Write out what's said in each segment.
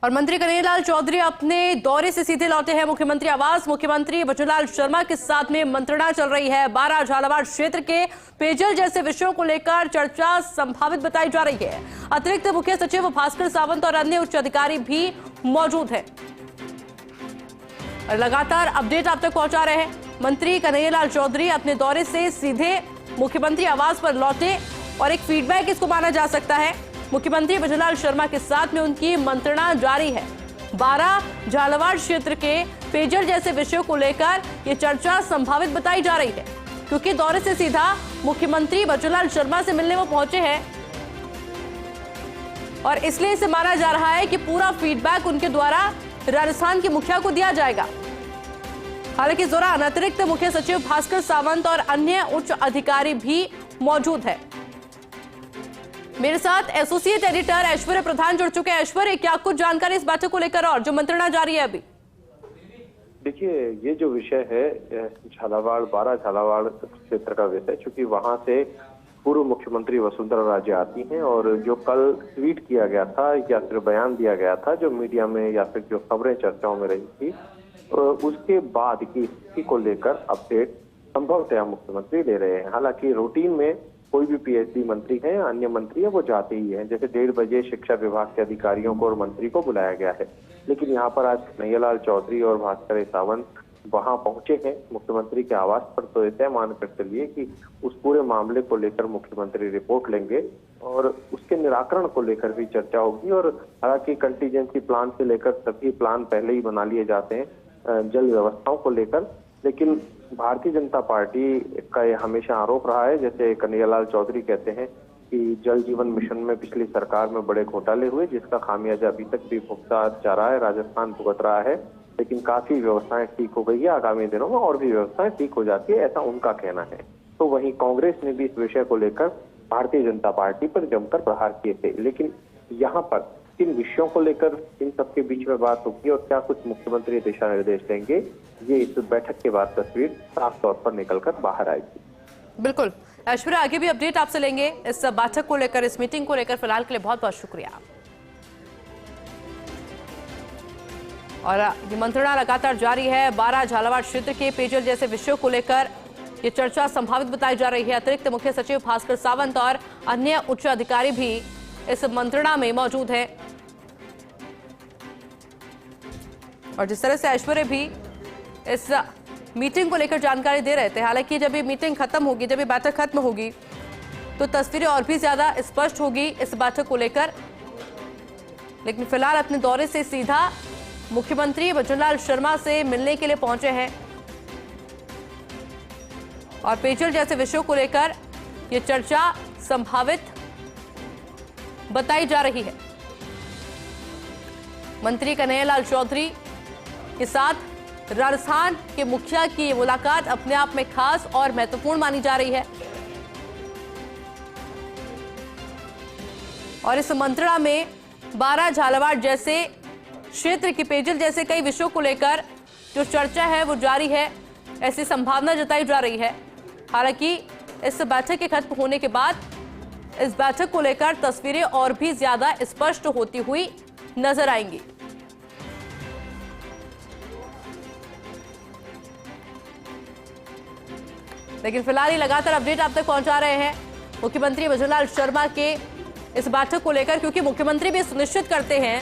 और मंत्री कन्हैयालाल चौधरी अपने दौरे से सीधे लौटे हैं मुख्यमंत्री आवास। मुख्यमंत्री भजनलाल शर्मा के साथ में मंत्रणा चल रही है। बारा झालावाड़ क्षेत्र के पेयजल जैसे विषयों को लेकर चर्चा संभावित बताई जा रही है। अतिरिक्त मुख्य सचिव भास्कर सावंत और अन्य उच्च अधिकारी भी मौजूद हैं और लगातार अपडेट आप तक पहुंचा रहे हैं। मंत्री कन्हैयालाल चौधरी अपने दौरे से सीधे मुख्यमंत्री आवास पर लौटे और एक फीडबैक इसको माना जा सकता है। मुख्यमंत्री भजनलाल शर्मा के साथ में उनकी मंत्रणा जारी है। बारा झालावाड़ क्षेत्र के पेयजल जैसे विषयों को लेकर यह चर्चा संभावित बताई जा रही है, क्योंकि दौरे से सीधा मुख्यमंत्री भजनलाल शर्मा से मिलने वो पहुंचे हैं और इसलिए इसे माना जा रहा है कि पूरा फीडबैक उनके द्वारा राजस्थान के मुखिया को दिया जाएगा। हालांकि इस दौरान अतिरिक्त मुख्य सचिव भास्कर सावंत और अन्य उच्च अधिकारी भी मौजूद है। मेरे साथ एसोसिएट एडिटर ऐश्वर्य प्रधान जुड़ चुके हैं। ऐश्वर्य, क्या कुछ जानकारी इस बैठक को लेकर और जो मंत्रणा जारी है अभी? देखिए, ये जो विषय है झालावाड़, बारा झालावाड़ क्षेत्र का विषय, चूंकि वहां से पूर्व मुख्यमंत्री वसुंधरा राजे आती हैं और जो कल ट्वीट किया गया था या फिर बयान दिया गया था जो मीडिया में या फिर जो खबरें चर्चाओं में रही थी, उसके बाद की स्थिति को लेकर अपडेट संभवतः मुख्यमंत्री ले रहे हैं। हालांकि रूटीन में कोई भी पीएचडी मंत्री है या अन्य मंत्री है वो जाते ही हैं। जैसे 1:30 बजे शिक्षा विभाग के अधिकारियों को और मंत्री को बुलाया गया है, लेकिन यहाँ पर आज कन्हैयालाल चौधरी और भास्कर सावंत वहां पहुंचे हैं मुख्यमंत्री के आवास पर। तो ऐसा मान कर चलिए कि उस पूरे मामले को लेकर मुख्यमंत्री रिपोर्ट लेंगे और उसके निराकरण को लेकर भी चर्चा होगी। और हालांकि कंटीजेंसी प्लान से लेकर सभी प्लान पहले ही बना लिए जाते हैं जल व्यवस्थाओं को लेकर, लेकिन भारतीय जनता पार्टी का यह हमेशा आरोप रहा है, जैसे कन्हैयालाल चौधरी कहते हैं कि जल जीवन मिशन में पिछली सरकार में बड़े घोटाले हुए, जिसका खामियाजा अभी तक भी भुगता जा रहा है, राजस्थान भुगत रहा है, लेकिन काफी व्यवस्थाएं ठीक हो गई है। आगामी दिनों में और भी व्यवस्थाएं ठीक हो जाती है, ऐसा उनका कहना है। तो वहीं कांग्रेस ने भी इस विषय को लेकर भारतीय जनता पार्टी पर जमकर प्रहार किए थे। लेकिन यहाँ पर किन विषयों को लेकर इन सबके बीच में बात होगी और क्या कुछ मुख्यमंत्री दिशा निर्देश देंगे, ये इस बैठक के बाद तस्वीर साफ तौर पर निकलकर बाहर आएगी। बिल्कुल ऐश्वर्या, आगे भी अपडेट आपसे लेंगे इस बैठक को लेकर, इस मीटिंग को लेकर। फिलहाल के लिए बहुत बहुत शुक्रिया। और ये मंत्रणा लगातार जारी है। बारा झालावाड़ क्षेत्र के पेयजल जैसे विषयों को लेकर ये चर्चा संभावित बताई जा रही है। अतिरिक्त मुख्य सचिव भास्कर सावंत और अन्य उच्च अधिकारी भी इस मंत्रणा में मौजूद है। और जिस तरह से ऐश्वर्य भी इस मीटिंग को लेकर जानकारी दे रहे थे, हालांकि जब ये मीटिंग खत्म होगी, जब ये बैठक खत्म होगी, तो तस्वीरें और भी ज्यादा स्पष्ट होगी इस बैठक को लेकर। लेकिन फिलहाल अपने दौरे से सीधा मुख्यमंत्री भजनलाल शर्मा से मिलने के लिए पहुंचे हैं और पेयजल जैसे विषयों को लेकर यह चर्चा संभावित बताई जा रही है। मंत्री कन्हैयालाल चौधरी के साथ राजस्थान के मुखिया की ये मुलाकात अपने आप में खास और महत्वपूर्ण मानी जा रही है। और इस मंत्रणा में बारा झालावाड़ जैसे क्षेत्र की पेयजल जैसे कई विषयों को लेकर जो चर्चा है वो जारी है, ऐसी संभावना जताई जा रही है। हालांकि इस बैठक के खत्म होने के बाद इस बैठक को लेकर तस्वीरें और भी ज्यादा स्पष्ट होती हुई नजर आएंगी। लेकिन फिलहाल लगातार अपडेट आप तक पहुंचा रहे हैं मुख्यमंत्री भजनलाल शर्मा के इस बैठक को लेकर, क्योंकि मुख्यमंत्री भी सुनिश्चित करते हैं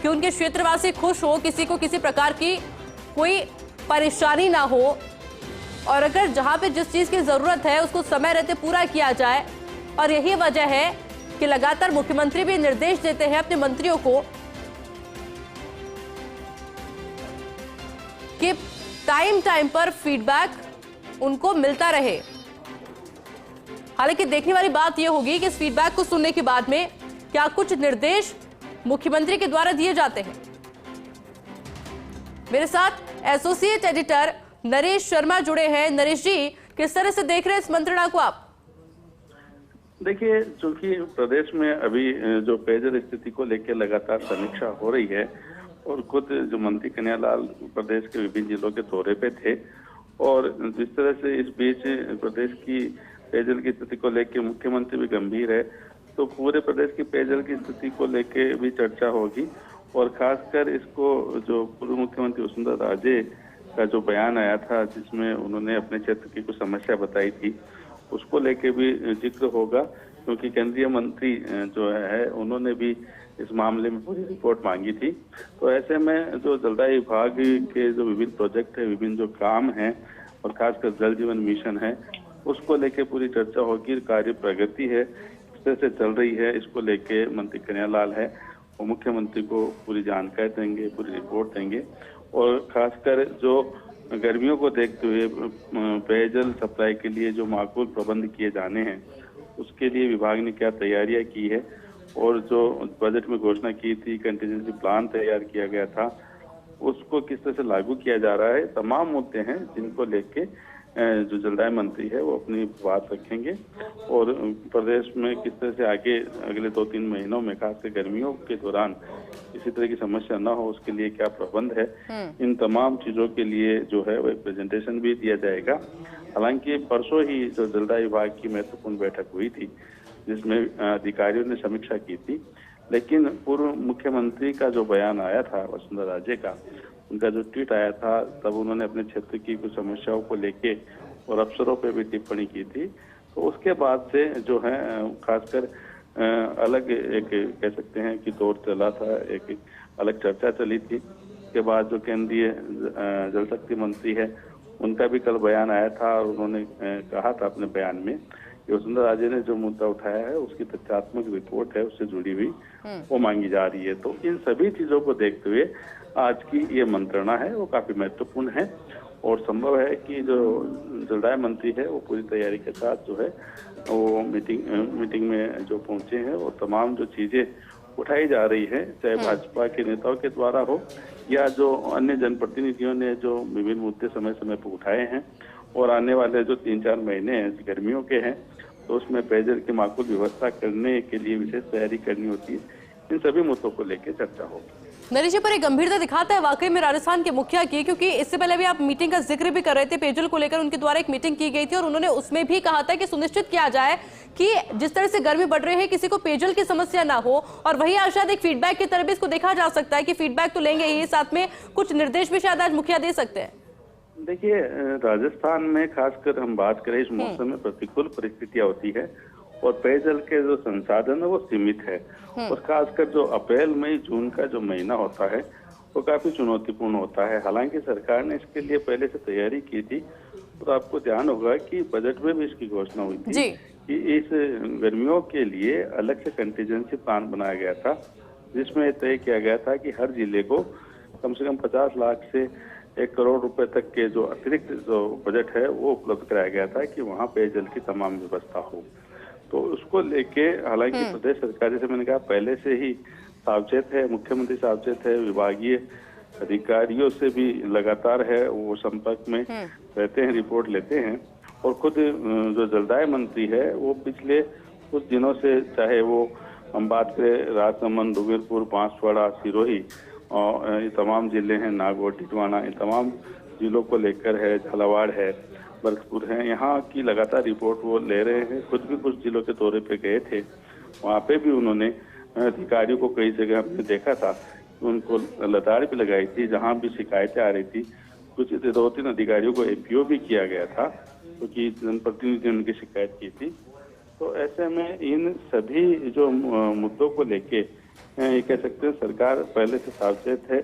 कि उनके क्षेत्रवासी खुश हो, किसी को किसी प्रकार की कोई परेशानी ना हो, और अगर जहां पे जिस चीज की जरूरत है उसको समय रहते पूरा किया जाए। और यही वजह है कि लगातार मुख्यमंत्री भी निर्देश देते हैं अपने मंत्रियों को कि टाइम टाइम पर फीडबैक उनको मिलता रहे। हालांकि देखने वाली बात यह होगी कि इस फीडबैक को सुनने के बाद में क्या कुछ निर्देश मुख्यमंत्री के द्वारा दिए जाते हैं। मेरे साथ एसोसिएट एडिटर नरेश शर्मा जुड़े हैं। नरेश जी, किस तरह से देख रहे हैं इस मंत्रणा को आप? देखिए, चूंकि प्रदेश में अभी जो पेयजल स्थिति को लेकर लगातार समीक्षा हो रही है और खुद जो मंत्री कन्हैयालाल प्रदेश के विभिन्न जिलों के दौरे पे थे, और जिस तरह से इस बीच प्रदेश की पेयजल की स्थिति को लेकर मुख्यमंत्री भी गंभीर है, तो पूरे प्रदेश की पेयजल की स्थिति को लेकर भी चर्चा होगी। और खासकर इसको जो पूर्व मुख्यमंत्री वसुंधरा राजे का जो बयान आया था जिसमें उन्होंने अपने क्षेत्र की कुछ समस्या बताई थी, उसको लेके भी जिक्र होगा, क्योंकि केंद्रीय मंत्री जो है उन्होंने भी इस मामले में पूरी रिपोर्ट मांगी थी। तो ऐसे में जो जलदाय विभाग के जो विभिन्न प्रोजेक्ट है, विभिन्न जो काम है और खासकर जल जीवन मिशन है, उसको लेके पूरी चर्चा होगी। कार्य प्रगति है, किस तरह से चल रही है, इसको लेके मंत्री कन्हैयालाल है वो मुख्यमंत्री को पूरी जानकारी देंगे, पूरी रिपोर्ट देंगे। और खासकर जो गर्मियों को देखते हुए पेयजल सप्लाई के लिए जो माकूल प्रबंध किए जाने हैं, उसके लिए विभाग ने क्या तैयारियां की है और जो बजट में घोषणा की थी, कंटीजेंसी प्लान तैयार किया गया था, उसको किस तरह से लागू किया जा रहा है, तमाम मुद्दे हैं जिनको लेके जो जलदाय मंत्री है वो अपनी बात रखेंगे। और प्रदेश में किस तरह से आगे अगले 2-3 महीनों में खासकर गर्मियों के दौरान इसी तरह की समस्या न हो, उसके लिए क्या प्रबंध है, इन तमाम चीजों के लिए जो है वो एक प्रेजेंटेशन भी दिया जाएगा। हालांकि परसों ही जो जलदाय विभाग की महत्वपूर्ण बैठक हुई थी जिसमें अधिकारियों ने समीक्षा की थी, लेकिन पूर्व मुख्यमंत्री का जो बयान आया था वसुंधरा राजे का, उनका जो ट्वीट आया था, तब उन्होंने अपने क्षेत्र की कुछ समस्याओं को लेके और अफसरों पे भी टिप्पणी की थी। तो उसके बाद से जो है खासकर अलग एक कह सकते हैं कि दौर चला था, एक अलग चर्चा चली थी। उसके बाद जो केंद्रीय जल शक्ति मंत्री है उनका भी कल बयान आया था और उन्होंने कहा था अपने बयान में कि वसुंधरा राजे ने जो मुद्दा उठाया है उसकी तथ्यात्मक रिपोर्ट है उससे जुड़ी हुई वो मांगी जा रही है। तो इन सभी चीजों को देखते हुए आज की ये मंत्रणा है वो काफी महत्वपूर्ण है और संभव है कि जो जलदाय मंत्री है वो पूरी तैयारी के साथ जो है वो मीटिंग में जो पहुंचे हैं वो तमाम जो चीजें उठाई जा रही है, चाहे भाजपा के नेताओं के द्वारा हो या जो अन्य जनप्रतिनिधियों ने जो विभिन्न मुद्दे समय समय पर उठाए हैं, और आने वाले जो 3-4 महीने गर्मियों के हैं तो उसमें पेयजल की माकूल व्यवस्था करने के लिए विशेष तैयारी करनी होती है। इन सभी मुद्दों को लेकर चर्चा होगी। नरेश जी, पर एक गंभीरता दिखाता है वाकई में राजस्थान के मुखिया की, क्योंकि इससे पहले भी आप मीटिंग का जिक्र भी कर रहे थे, पेयजल को लेकर उनके द्वारा एक मीटिंग की गई थी और उन्होंने उसमें भी कहा था कि सुनिश्चित किया जाए कि जिस तरह से गर्मी बढ़ रही है किसी को पेयजल की समस्या ना हो। और वही आज शायद एक फीडबैक की तरह भी इसको देखा जा सकता है कि फीडबैक तो लेंगे ही, साथ में कुछ निर्देश भी शायद आज मुखिया दे सकते हैं। देखिए, राजस्थान में खासकर हम बात करें इस मौसम में प्रतिकूल परिस्थितियां होती है और पेयजल के जो संसाधन है वो सीमित है और खासकर जो अप्रैल मई जून का जो महीना होता है वो काफी चुनौतीपूर्ण होता है। हालांकि सरकार ने इसके लिए पहले से तैयारी की थी और आपको ध्यान होगा कि बजट में भी इसकी घोषणा हुई थी कि इस गर्मियों के लिए अलग से कंटीजेंसी प्लान बनाया गया था, जिसमें तय किया गया था कि हर जिले को कम से कम 50 लाख से 1 करोड़ रुपए तक के जो अतिरिक्त जो बजट है वो उपलब्ध कराया गया था कि वहाँ पेयजल की तमाम व्यवस्था हो। तो उसको लेके हालांकि प्रदेश सरकार, जैसे मैंने कहा, पहले से ही सावचेत है, मुख्यमंत्री सावचेत है, विभागीय अधिकारियों से भी लगातार है वो संपर्क में रहते हैं, रिपोर्ट लेते हैं। और खुद जो जलदाय मंत्री है वो पिछले कुछ दिनों से, चाहे वो हम बात करें राजसमंद, डूंगरपुर, बांसवाड़ा, सिरोही और ये तमाम जिले हैं, नागौर, टिटवाना, इन तमाम जिलों को लेकर है, झालावाड़ है, बरसपुर है, यहाँ की लगातार रिपोर्ट वो ले रहे हैं। खुद भी कुछ जिलों के दौरे पे गए थे, वहाँ पे भी उन्होंने अधिकारियों को कई जगह हमने देखा था, उनको लताड़ भी लगाई थी जहाँ भी शिकायतें आ रही थी। कुछ 2-3 अधिकारियों को एपीओ भी किया गया था क्योंकि जनप्रतिनिधि ने उनकी शिकायत की थी। तो ऐसे में इन सभी जो मुद्दों को लेके ये कह सकते हैं सरकार पहले से सावचेत है,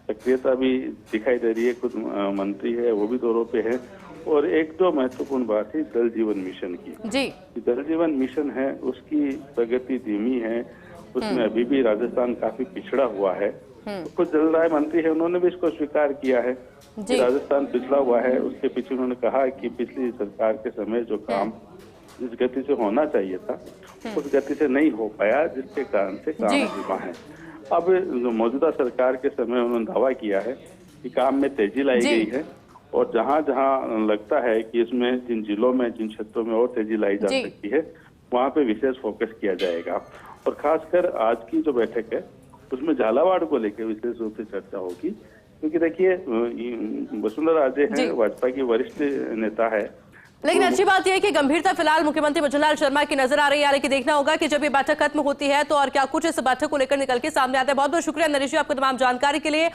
सक्रियता भी दिखाई दे रही है। खुद मंत्री है वो भी दौरों पे है। और एक तो महत्वपूर्ण बात है जल जीवन मिशन की जी। जल जीवन मिशन है उसकी प्रगति धीमी है, उसमें अभी भी राजस्थान काफी पिछड़ा हुआ है। तो कुछ जलदाय मंत्री है उन्होंने भी इसको स्वीकार किया है कि राजस्थान पिछड़ा हुआ है। उसके पीछे उन्होंने कहा कि पिछली सरकार के समय जो काम जिस गति से होना चाहिए था उस गति से नहीं हो पाया, जिसके कारण से काम धीमा है। अब जो मौजूदा सरकार के समय उन्होंने दावा किया है कि काम में तेजी लाई गई है और जहां जहां लगता है कि इसमें जिन जिलों में, जिन क्षेत्रों में और तेजी लाई जा सकती है वहां पे विशेष फोकस किया जाएगा। और खासकर आज की जो बैठक है उसमें झालावाड़ को लेकर विशेष रूप से चर्चा होगी, क्योंकि देखिए वसुंधरा राजे हैं, भाजपा की वरिष्ठ नेता है लेकिन अच्छी बात यह है कि गंभीरता फिलहाल मुख्यमंत्री भजनलाल शर्मा की नजर आ रही है, हालांकि देखना होगा कि जब ये बैठक खत्म होती है तो और क्या कुछ इस बैठक को लेकर निकल के सामने आता है। बहुत बहुत शुक्रिया नरेश जी आपको तमाम जानकारी के लिए।